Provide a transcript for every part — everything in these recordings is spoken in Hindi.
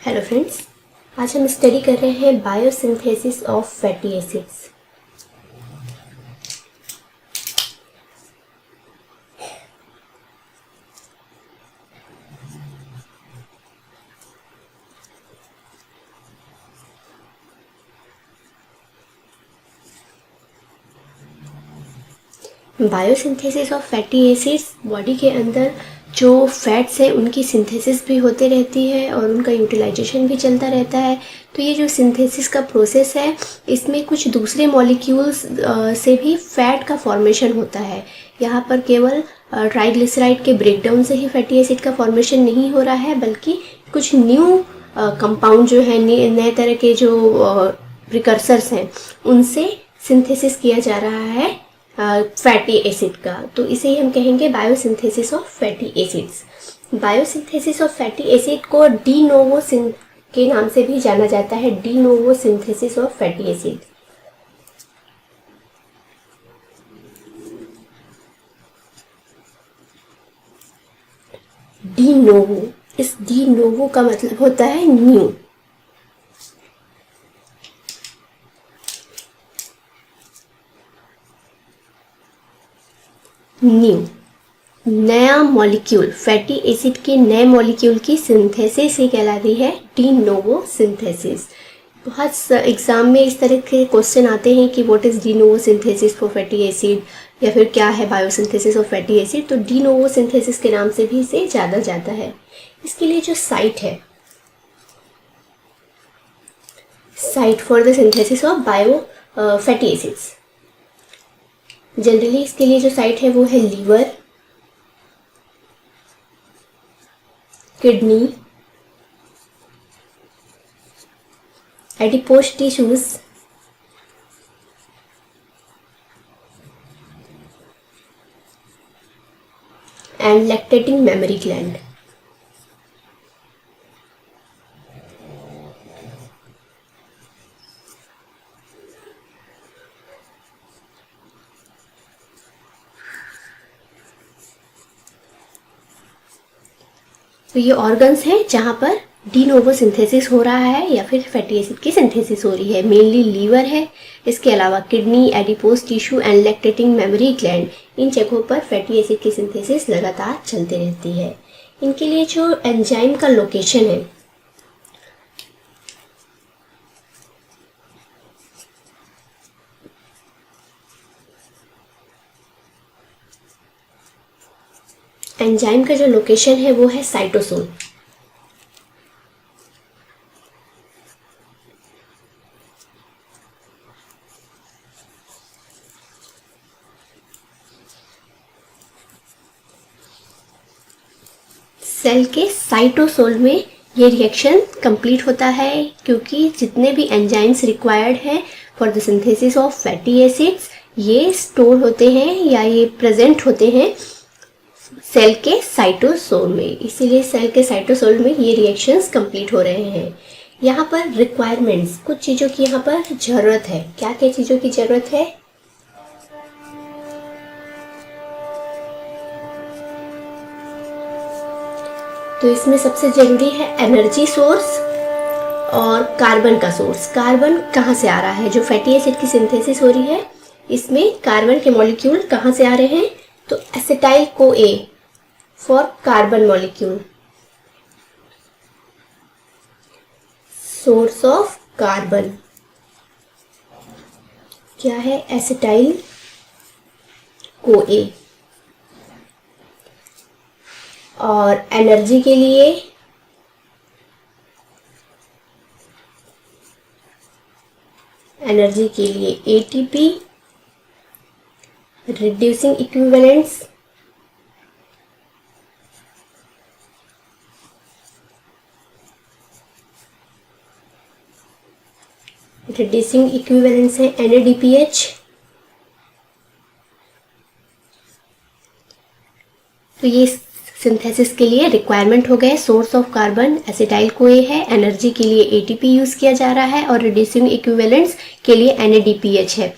हेलो फ्रेंड्स, आज हम स्टडी कर रहे हैं biosynthesis of fatty acids. Biosynthesis of fatty acids body के अंदर जो फैट्स हैं उनकी सिंथेसिस भी होती रहती है और उनका यूटिलाइजेशन भी चलता रहता है। तो ये जो सिंथेसिस का प्रोसेस है इसमें कुछ दूसरे मॉलिक्यूल्स से भी फैट का फॉर्मेशन होता है। यहाँ पर केवल ट्राइग्लिसराइड के ब्रेकडाउन से ही फैटी एसिड का फॉर्मेशन नहीं हो रहा है, बल्कि कुछ न्यू कंपाउंड जो है, नए तरह के जो प्रिकर्सर्स हैं उनसे सिंथेसिस किया जा रहा है फैटी एसिड का। तो इसे ही हम कहेंगे biosynthesis of fatty acids. Biosynthesis of fatty acid को डी नोवो के नाम से भी जाना जाता है, de novo synthesis of fatty acid. De novo, इस डी नोवो का मतलब होता है न्यू। नया मॉलिक्यूल, फैटी एसिड के नए मॉलिक्यूल की सिंथेसिस ही कहलाती है डी नोवो सिंथेसिस। बहुत एग्जाम में इस तरह के क्वेश्चन आते हैं कि what is de novo synthesis for fatty acid, या फिर क्या है बायोसिंथेसिस ऑफ फैटी एसिड। तो डी नोवो सिंथेसिस के नाम से भी इसे जाना जाता है। इसके लिए जो साइट है, site for the synthesis of bio fatty acids, generally इसके लिए जो साइट है वो है liver, kidney, adipose tissues, and lactating memory gland. तो ये ऑर्गन्स हैं जहाँ पर डी नोवो सिंथेसिस हो रहा है या फिर फैटी एसिड की सिंथेसिस हो रही है। मेनली लीवर है, इसके अलावा kidney, adipose tissue and lactating memory gland, इन जगहों पर फैटी एसिड की सिंथेसिस लगातार चलती रहती है। इनके लिए जो एंजाइम का लोकेशन है, एंजाइम का जो लोकेशन है वो है साइटोसोल। सेल के साइटोसोल में ये रिएक्शन कंप्लीट होता है, क्योंकि जितने भी एंजाइम्स रिक्वायर्ड हैं for the synthesis of fatty acids ये स्टोर होते हैं या ये प्रेजेंट होते हैं सेल के साइटोसोल में। इसीलिए सेल के साइटोसोल में ये रिएक्शंस कंप्लीट हो रहे हैं। यहाँ पर रिक्वायरमेंट्स, कुछ चीज़ों की यहाँ पर ज़रूरत है। क्या क्या चीज़ों की ज़रूरत है? तो इसमें सबसे ज़रूरी है एनर्जी सोर्स और कार्बन का सोर्स। कार्बन कहाँ से आ रहा है? जो फैटी एसिड की सिंथेसिस हो रही है इसमें कार्बन के मॉलिक्यूल कहाँ से आ रहे हैं? तो acetyl co A for carbon molecule, source of carbon क्या है? Acetyl co A. और एनर्जी के लिए ATP, reducing equivalents, reducing equivalents है NADPH। तो ये सिंथेसिस के लिए रिक्वायरमेंट हो गए। Source of carbon acetyl co ए है, एनर्जी के लिए ATP यूज किया जा रहा है और रिड्यूसिंग इक्विवेलेंट्स के लिए NADPH है।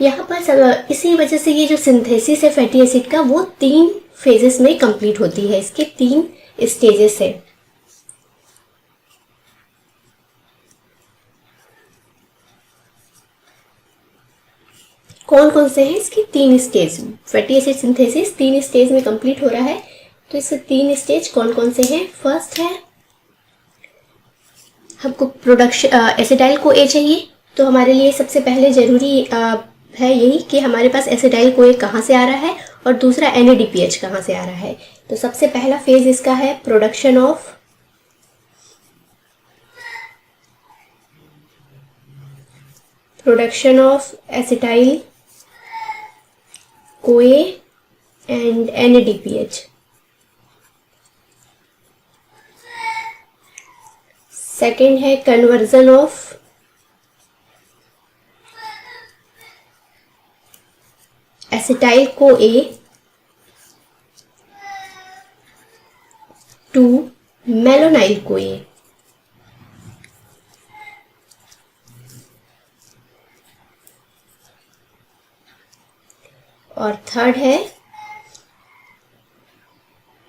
यहाँ पर इसी वजह से ये जो सिंथेसिस है फैटी एसिड का वो 3 फेजेस में कंप्लीट होती है। इसके 3 स्टेजेस है। कौन कौन से हैं इसकी 3 stage. Fatty acid synthesis 3 stage में कंप्लीट हो रहा है। तो इसके 3 स्टेज कौन कौन से हैं। फर्स्ट है हमको प्रोडक्शन एसिटाइल को ए चाहिए, तो हमारे लिए सबसे पहले ज़रूरी है यही कि हमारे पास एसिटाइल को ए कहाँ से आ रहा है और दूसरा NADPH कहाँ से आ रहा है। तो सबसे पहला फेज इसका है production of acetyl CoA and NADPH। Second है conversion of acetyl co A to malonyl co A. और थर्ड है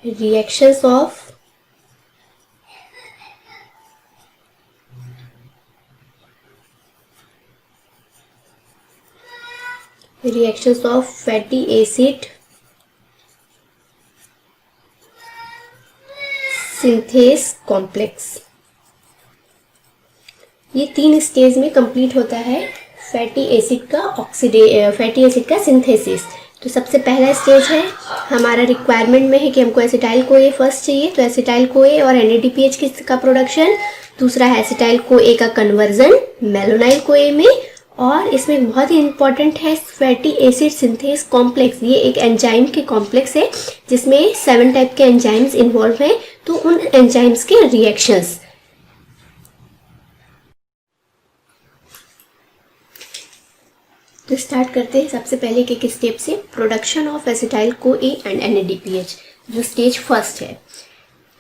reactions of fatty acid synthase complex. ये 3 स्टेज में कंप्लीट होता है फैटी एसिड का सिंथेसिस। तो सबसे पहला स्टेज है हमारा रिक्वायरमेंट में है कि हमको एसिटाइल को ए फर्स्ट चाहिए, तो एसिटाइल को ए और NADPH का प्रोडक्शन। दूसरा है एसिटाइल को ए का कन्वर्जन मेलोनाइल को ए में। और इसमें बहुत ही इंपॉर्टेंट है फैटी एसिड सिंथेस कॉम्प्लेक्स। ये एक एंजाइम के कॉम्प्लेक्स है जिसमें 7 टाइप के एंजाइम्स इन्वॉल्व हैं। तो उन एंजाइम्स के रिएक्शंस, तो स्टार्ट करते हैं सबसे पहले एक स्टेप से। Production of acetyl co A and NADPH, जो स्टेज फर्स्ट है।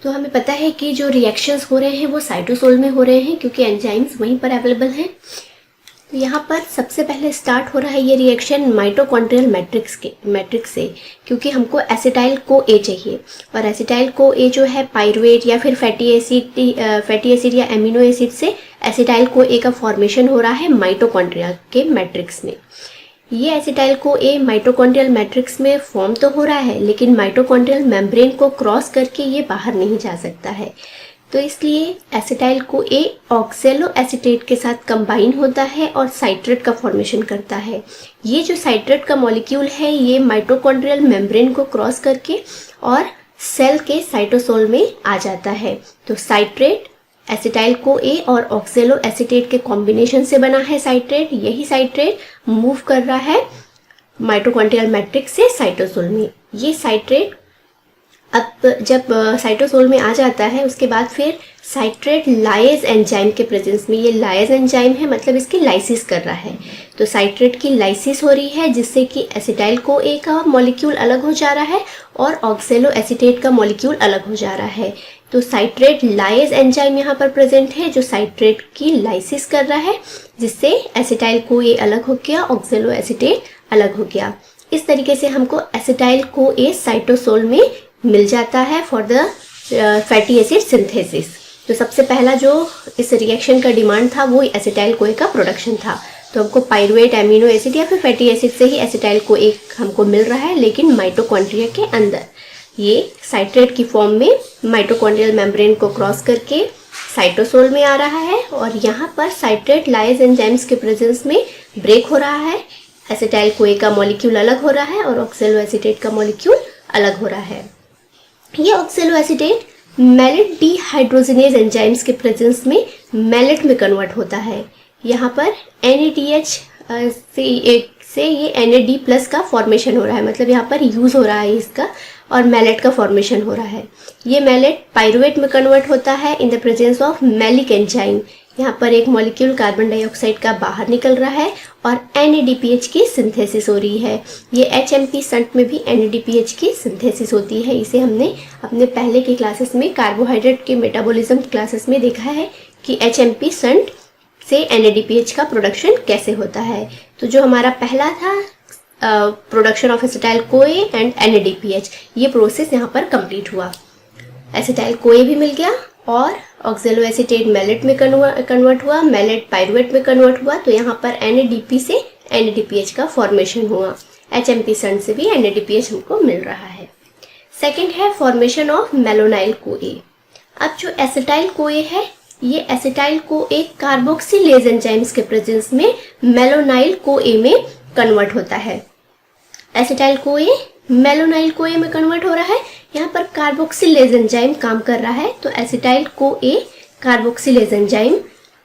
तो हमें पता है कि जो रिएक्शंस हो रहे हैं वो साइटोसोल में हो रहे हैं क्योंकि एंजाइम्स वहीं पर अवेलेबल हैं। तो यहाँ पर सबसे पहले स्टार्ट हो रहा है ये रिएक्शन माइटोकॉन्ड्रियल मैट्रिक्स से, क्योंकि हमको एसिटाइल को ए चाहिए। और एसिटाइल को ए जो है पाइरुवेट या फिर फैटी एसिड या एमिनो एसिड से एसिटाइल को ए का फॉर्मेशन हो रहा है माइटोकॉन्ड्रिया के मैट्रिक्स में। ये एसिटाइल को ए माइटोकॉन्ड्रियल मैट्रिक्स में फॉर्म तो हो रहा है, लेकिन माइटोकॉन्ड्रियल मेम्ब्रेन को क्रॉस करके ये बाहर नहीं जा सकता है। तो इसलिए एसिटाइल को ए ऑक्सेलो एसीटेट के साथ कंबाइन होता है और साइट्रेट का फॉर्मेशन करता है। ये जो साइट्रेट का मॉलिक्यूल है ये माइटोकॉन्ड्रियल मेम्ब्रेन को क्रॉस करके और सेल के साइटोसोल में आ जाता है। तो साइट्रेट एसिटाइल को ए और ऑक्सेलो एसीटेट के कॉम्बिनेशन से बना है साइट्रेट। यही साइट्रेट मूव कर रहा है माइटोकॉन्ड्रियल मैट्रिक्स से साइटोसोल में। ये साइट्रेट अब जब साइटोसोल में आ जाता है उसके बाद फिर साइट्रेट लाइज एंजाइम के प्रेजेंस में, ये लाइज एंजाइम है मतलब इसकी लाइसिस कर रहा है। तो साइट्रेट की लाइसिस हो रही है जिससे कि एसिटाइल को ए का मॉलिक्यूल अलग हो जा रहा है और ऑक्सेलो एसीटेट का मॉलिक्यूल अलग हो जा रहा है। तो साइट्रेट लाइज एंजाइम यहाँ पर प्रेजेंट है जो साइट्रेट की लाइसिस कर रहा है, जिससे एसिटाइल को ए अलग हो गया, ऑक्सेलो एसीटेट अलग हो गया। इस तरीके से हमको एसिटाइल को ए साइटोसोल में मिल जाता है for the fatty acid synthesis. तो सबसे पहला जो इस रिएक्शन का डिमांड था वो एसिटाइल को ए का प्रोडक्शन था। तो हमको पाइरुवेट एमिनो एसिड या फिर फैटी एसिड से ही एसिटाइल को ए हमको मिल रहा है, लेकिन माइटोकॉन्ड्रिया के अंदर ये साइट्रेट की फॉर्म में माइटोकॉन्ड्रियल मेम्ब्रेन को क्रॉस करके साइटोसोल में आ रहा है और यहाँ पर साइट्रेट लाइज एंजाइम्स के प्रेजेंस में ब्रेक हो रहा है। एसिटाइल को ए का मॉलिक्यूल अलग हो रहा है और ऑक्सेलो एसीटेट का मॉलिक्यूल अलग हो रहा है। ये ऑक्सेलो एसीटेट मैलेट डीहाइड्रोजिनेज एंजाइम्स के प्रेजेंस में मैलेट में कन्वर्ट होता है। यहाँ पर NADH से ये NAD+ का फॉर्मेशन हो रहा है, मतलब यहाँ पर यूज़ हो रहा है इसका और मैलेट का फॉर्मेशन हो रहा है। ये मैलेट पाइरुवेट में कन्वर्ट होता है in the presence of malic enzyme. यहाँ पर एक मॉलिक्यूल कार्बन डाइऑक्साइड का बाहर निकल रहा है और NADPH की सिंथेसिस हो रही है। ये HMP संट में भी NADPH की सिंथेसिस होती है। इसे हमने अपने पहले की क्लासेस में कार्बोहाइड्रेट के मेटाबॉलिज्म क्लासेस में देखा है कि HMP संट से NADPH का प्रोडक्शन कैसे होता है। तो जो हमारा पहला था production of acetyl CoA and NADPH, ये प्रोसेस यहाँ पर कंप्लीट हुआ। एसिटाइल कोए भी मिल गया और ऑक्सेलो एसीटेट मैलेट में कन्वर्ट हुआ, मैलेट पाइरुवेट में कन्वर्ट हुआ। तो यहाँ पर NADP से NADPH का फॉर्मेशन हुआ। HMP से भी NADPH हमको मिल रहा है। सेकेंड है फॉर्मेशन ऑफ मेलोनाइल CoA। अब जो एसिटाइल CoA है, ये एसिटाइल CoA कार्बोक्सिलेज एंजाइम्स के प्रेजेंस में मेलोनाइल CoA में कन्वर्ट होता है। एसिटाइल CoA मेलोनाइल CoA में कन्वर्ट हो रहा है। यहाँ पर कार्बोक्सिलेज एंजाइम काम कर रहा है, तो एसिटाइल CoA कार्बोक्सिलेज एंजाइम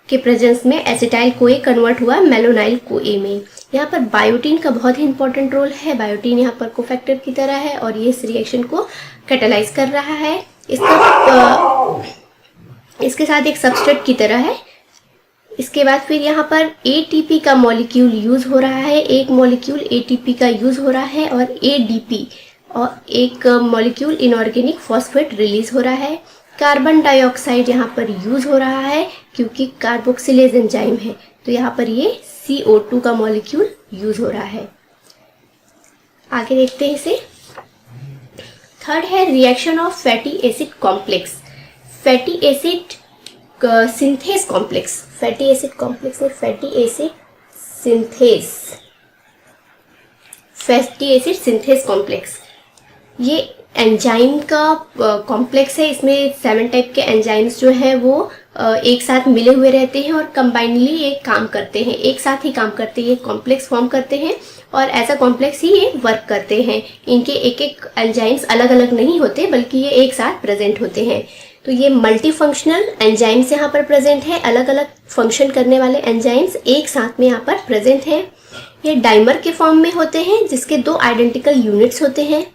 के प्रेजेंस में एसिटाइल CoA कन्वर्ट हुआ मेलोनाइल CoA में। यहाँ पर बायोटीन का बहुत ही इंपॉर्टेंट रोल है। बायोटीन यहाँ पर कोफैक्टर की तरह है और ये इस रिएक्शन को कैटालाइज कर रहा है। इसके साथ एक सबस्ट्रेट की तरह है। इसके बाद फिर यहाँ पर ATP का मॉलिक्यूल यूज हो रहा है, एक मॉलिक्यूल ATP का यूज हो रहा है और ADP और एक मॉलिक्यूल इनऑर्गेनिक फॉस्फेट रिलीज हो रहा है। कार्बन डाइऑक्साइड यहाँ पर यूज हो रहा है क्योंकि कार्बोक्सिलेज एंजाइम है, तो यहाँ पर ये CO2 का मॉलिक्यूल यूज हो रहा है। आगे देखते हैं इसे। थर्ड है reaction of fatty acid complex. Fatty acid synthase complex, fatty acid complex में फैटी एसिड सिंथेस कॉम्प्लेक्स, ये एंजाइम का कॉम्प्लेक्स है। इसमें 7 टाइप के एंजाइम्स जो हैं वो एक साथ मिले हुए रहते हैं और कंबाइनली एक काम करते हैं, एक साथ ही काम करते हैं, कॉम्प्लेक्स फॉर्म करते हैं और ऐसा कॉम्प्लेक्स ही ये वर्क करते हैं। इनके एक एक एंजाइम्स अलग अलग नहीं होते बल्कि ये एक साथ प्रेजेंट होते हैं। तो ये मल्टी फंक्शनल एंजाइम्स यहाँ पर प्रेजेंट है, अलग अलग फंक्शन करने वाले एंजाइम्स एक साथ में यहाँ पर प्रेजेंट हैं। ये डाइमर के फॉर्म में होते हैं जिसके 2 आइडेंटिकल यूनिट्स होते हैं।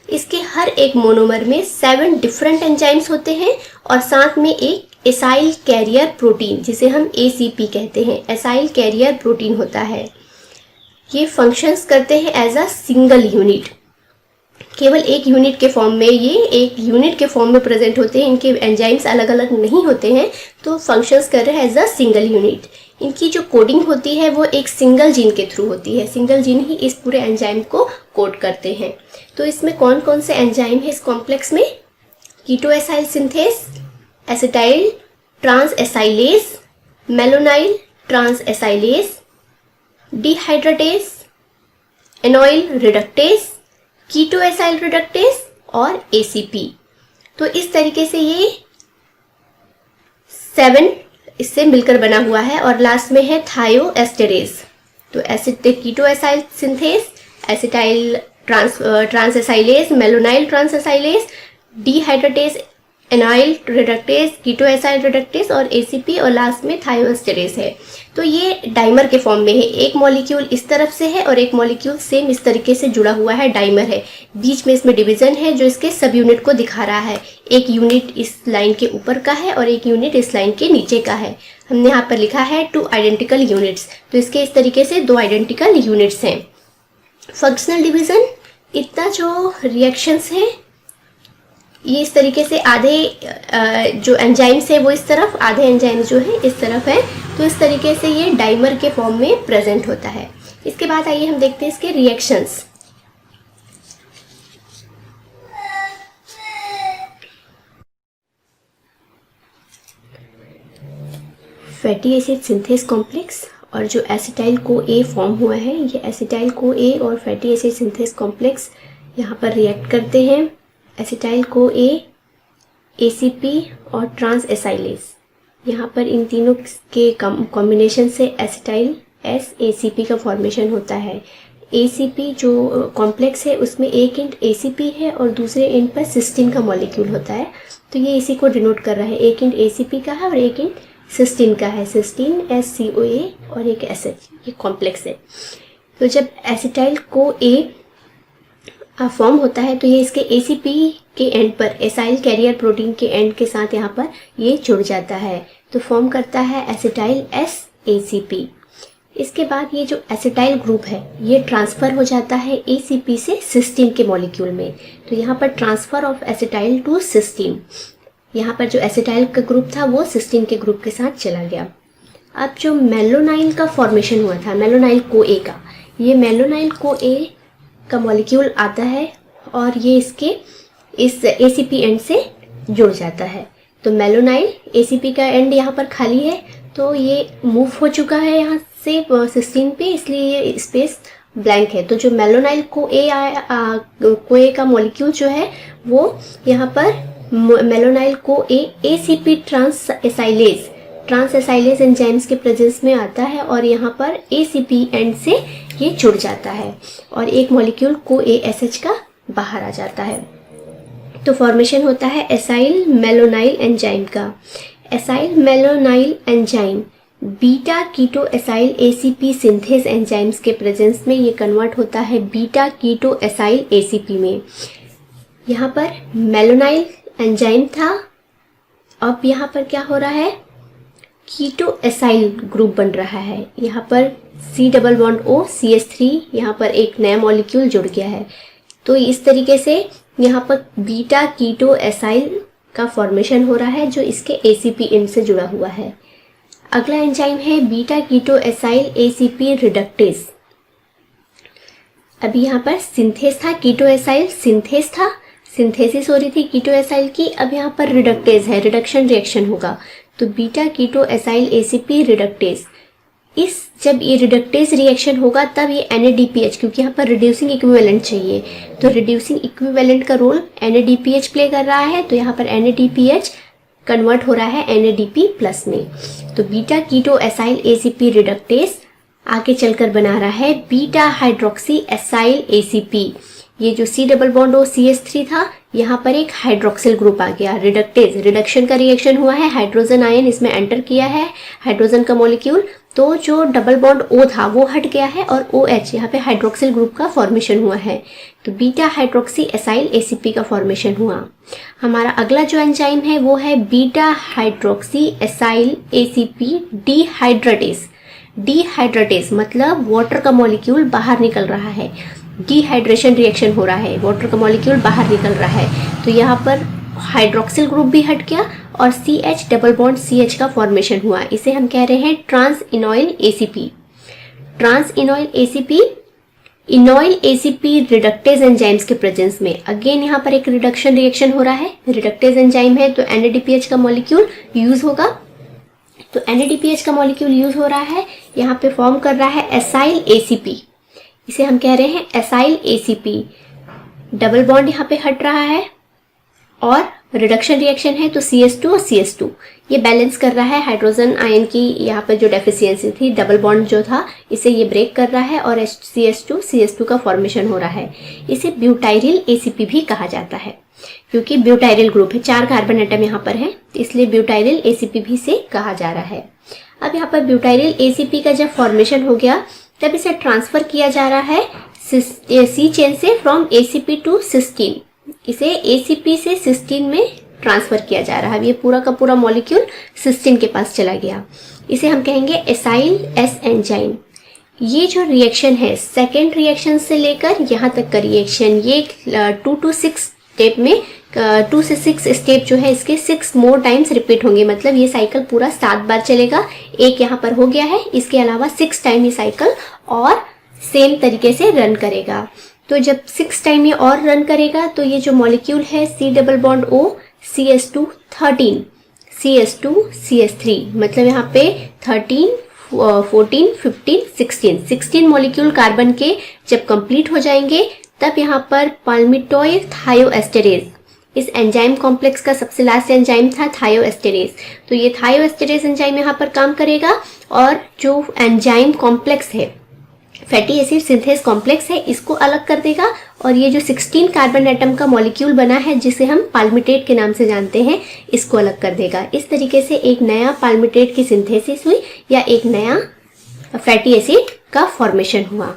इसके हर एक मोनोमर में 7 डिफरेंट एंजाइम्स होते हैं और साथ में एक एसाइल कैरियर प्रोटीन जिसे हम ACP कहते हैं, एसाइल कैरियर प्रोटीन होता है। ये फंक्शंस करते हैं एज अ सिंगल यूनिट, केवल एक यूनिट के फॉर्म में, ये एक यूनिट के फॉर्म में प्रेजेंट होते हैं। इनके एंजाइम्स अलग अलग नहीं होते हैं, तो फंक्शंस कर रहे हैं एज अ सिंगल यूनिट। इनकी जो कोडिंग होती है वो एक सिंगल जीन के थ्रू होती है, सिंगल जीन ही इस पूरे एंजाइम को कोड करते हैं। तो इसमें कौन कौन से एंजाइम है इस कॉम्प्लेक्स में? Ketoacyl synthase, acetyl trans acylase, malonyl trans acylase, dehydratase, enoyl reductase, ketoacyl reductase और ACP। तो इस तरीके से ये 7 इससे मिलकर बना हुआ है और लास्ट में है थायोएस्टेरेज। तो ketoacyl synthase, acetyl trans acylase, malonyl trans acylase, dehydratase, enoyl reductase, ketoacyl reductase और ACP और लास्ट में थायोएस्टेरेज है। तो ये डाइमर के फॉर्म में है, एक मॉलिक्यूल इस तरफ से है और एक मॉलिक्यूल सेम इस तरीके से जुड़ा हुआ है, डाइमर है। बीच में इसमें डिवीजन है जो इसके सब यूनिट को दिखा रहा है। एक यूनिट इस लाइन के ऊपर का है और एक यूनिट इस लाइन के नीचे का है। हमने यहाँ पर लिखा है 2 आइडेंटिकल यूनिट्स, तो इसके इस तरीके से 2 आइडेंटिकल यूनिट्स हैं। फंक्शनल डिवीजन, इतना जो रिएक्शंस हैं ये इस तरीके से, आधे जो एंजाइम्स है वो इस तरफ, आधे एंजाइम्स जो है इस तरफ है। तो इस तरीके से ये डाइमर के फॉर्म में प्रेजेंट होता है। इसके बाद आइए हम देखते हैं इसके reactions. Fatty acid synthase complex और जो एसिटाइल CoA फॉर्म हुआ है, ये एसिटाइल CoA और फैटी एसिड सिंथेस कॉम्प्लेक्स यहाँ पर रिएक्ट करते हैं। एसिटाइल CoA, ACP और ट्रांस एसाइलेज, यहाँ पर इन तीनों के कॉम्बिनेशन से एसिटाइल ACP का फॉर्मेशन होता है। ACP जो कॉम्प्लेक्स है उसमें एक एंड ACP है और दूसरे एंड पर सिस्टीन का मॉलिक्यूल होता है, तो ये इसी को डिनोट कर रहा है। एक एंड ACP का है और एक एंड सिस्टीन का है, सिस्टीन SCOA और एक एसिड, ये कॉम्प्लेक्स है। तो जब एसिटाइल CoA फॉर्म होता है तो ये इसके ACP के एंड पर, एसाइल कैरियर प्रोटीन के एंड के साथ यहाँ पर ये जुड़ जाता है, तो फॉर्म करता है एसिटाइल SACP। इसके बाद ये जो एसिटाइल ग्रुप है ये ट्रांसफ़र हो जाता है ACP से सिस्टीन के मॉलिक्यूल में, तो यहाँ पर transfer of acetyl to cysteine, यहाँ पर जो एसिटाइल का ग्रुप था वो सिस्टीन के ग्रुप के साथ चला गया। अब जो मेलोनाइल का फॉर्मेशन हुआ था, मेलोनाइल CoA का, ये मेलोनाइल CoA का मॉलिक्यूल आता है और ये इसके इस ACP एंड से जुड़ जाता है। तो मेलोनाइल ACP का एंड यहाँ पर खाली है, तो ये मूव हो चुका है यहाँ से सिस्टीन पे, इसलिए ये स्पेस ब्लैंक है। तो जो मेलोनाइल कोए का मॉलिक्यूल जो है वो यहाँ पर मेलोनाइल कोए ACP ट्रांस एसाइलेज एंजाइम्स के प्रेजेंस में आता है और यहाँ पर ACP एंड से ये जुड़ जाता है और एक मॉलिक्यूल CoASH का बाहर आ जाता है। तो फॉर्मेशन होता है एसाइल मेलोनाइल एंजाइम का। Acyl malonyl enzyme beta keto acyl ACP synthase enzymes के प्रेजेंस में ये कन्वर्ट होता है बीटा कीटो एसाइल ACP में। यहाँ पर मेलोनाइल एंजाइम था, अब यहाँ पर क्या हो रहा है, कीटो एसाइल ग्रुप बन रहा है। यहाँ पर C+O CH3, यहाँ पर एक नया मॉलिक्यूल जुड़ गया है। तो इस तरीके से यहाँ पर बीटा कीटो एसाइल का फॉर्मेशन हो रहा है जो इसके ACP एंड से जुड़ा हुआ है। अगला एंजाइम है beta keto acyl ACP reductase. अभी यहाँ पर सिंथेस था, कीटो एसाइल सिंथेस था, सिंथेसिस हो रही थी कीटो एसाइल की। अब यहाँ पर रिडक्टेज है, रिडक्शन रिएक्शन होगा, तो beta keto acyl ACP reductase. जब ये रिडक्टेज रिएक्शन होगा तब ये NADPH, क्योंकि यहाँ पर रिड्यूसिंग इक्विवेलेंट चाहिए, तो रिड्यूसिंग इक्विवेलेंट का रोल NADPH प्ले कर रहा है, तो यहाँ पर NADPH कन्वर्ट हो रहा है NADP+ में। तो beta keto acyl ACP reductase आगे चलकर बना रहा है बीटा हाइड्रोक्सी एसाइल ACP। ये जो C+O CH3 था, यहाँ पर एक हाइड्रोक्सिल ग्रुप आ गया, रिडक्टेज, रिडक्शन का रिएक्शन हुआ है, हाइड्रोजन आयन इसमें एंटर किया है, हाइड्रोजन का मॉलिक्यूल, तो जो O था वो हट गया है और OH यहाँ पे हाइड्रोक्सिल ग्रुप का फॉर्मेशन हुआ है। तो बीटा हाइड्रोक्सी एसाइल ACP का फॉर्मेशन हुआ। हमारा अगला जो एंजाइम है वो है बीटा हाइड्रोक्सी एसाइल ACP डिहाइड्रेटेज। डिहाइड्रेटेज मतलब वाटर का मॉलिक्यूल बाहर निकल रहा है, डिहाइड्रेशन रिएक्शन हो रहा है, वाटर का मॉलिक्यूल बाहर निकल रहा है। तो यहाँ पर हाइड्रोक्सिल ग्रुप भी हट गया और CH+CH का फॉर्मेशन हुआ। इसे हम कह रहे हैं trans enoyl ACP। Trans enoyl ACP, enoyl ACP reductase enzymes के प्रेजेंस में अगेन यहाँ पर एक रिडक्शन रिएक्शन हो रहा है, रिडक्टेज एंजाइम है तो NADPH का मॉलिक्यूल यूज होगा। तो NADPH का मॉलिक्यूल यूज हो रहा है, यहाँ पे फॉर्म कर रहा है एसाइल ACP। इसे हम कह रहे हैं एसाइल ACP। डबल बॉन्ड यहाँ पे हट रहा है और रिडक्शन रिएक्शन है तो CH2 और CH2 ये बैलेंस कर रहा है हाइड्रोजन आयन की यहाँ पर जो डेफिशिएंसी थी, डबल बॉन्ड जो था इसे ये ब्रेक कर रहा है और CH2 का फॉर्मेशन हो रहा है। इसे ब्यूटाइरिल ACP भी कहा जाता है क्योंकि ब्यूटाइरिल ग्रुप है, 4 कार्बन एटम यहाँ पर है, इसलिए ब्यूटाइरिल ACP भी से कहा जा रहा है। अब यहाँ पर ब्यूटाइरिल ACP का जब फॉर्मेशन हो गया तब इसे ट्रांसफर किया जा रहा है C चेन से फ्रॉम ACP टू सिस्टीन। इसे ACP से सिस्टीन में ट्रांसफर किया जा रहा है। ये पूरा का पूरा मॉलिक्यूल सिस्टीन के पास चला गया। इसे हम कहेंगे एसाइल S एंजाइम। ये जो रिएक्शन है सेकेंड रिएक्शन से लेकर यहाँ तक का रिएक्शन, ये 2 to 6 स्टेप में 2 से 6 स्टेप जो है इसके 6 मोर टाइम्स रिपीट होंगे, मतलब ये साइकिल पूरा 7 बार चलेगा। एक यहाँ पर हो गया है, इसके अलावा 6 टाइम ये साइकिल और सेम तरीके से रन करेगा। तो जब 6 टाइम ये और रन करेगा तो ये जो मॉलिक्यूल है C+O CH2 13 CH2 CH3, मतलब यहाँ पे 13 14 15 16 मॉलिक्यूल कार्बन के जब कंप्लीट हो जाएंगे तब यहाँ पर पाल्मिटोइल थायोएस्टेरेज, इस एंजाइम कॉम्प्लेक्स का सबसे लास्ट एंजाइम था थायोएस्टेरेज। तो ये थायोएस्टेरेज एंजाइम यहाँ पर काम करेगा और जो एंजाइम कॉम्प्लेक्स है, फैटी एसिड सिंथेस कॉम्प्लेक्स है, इसको अलग कर देगा और ये जो 16 कार्बन एटम का मॉलिक्यूल बना है जिसे हम पाल्मिटेट के नाम से जानते हैं, इसको अलग कर देगा। इस तरीके से एक नया पाल्मिटेट की सिंथेसिस हुई या एक नया फैटी एसिड का फॉर्मेशन हुआ।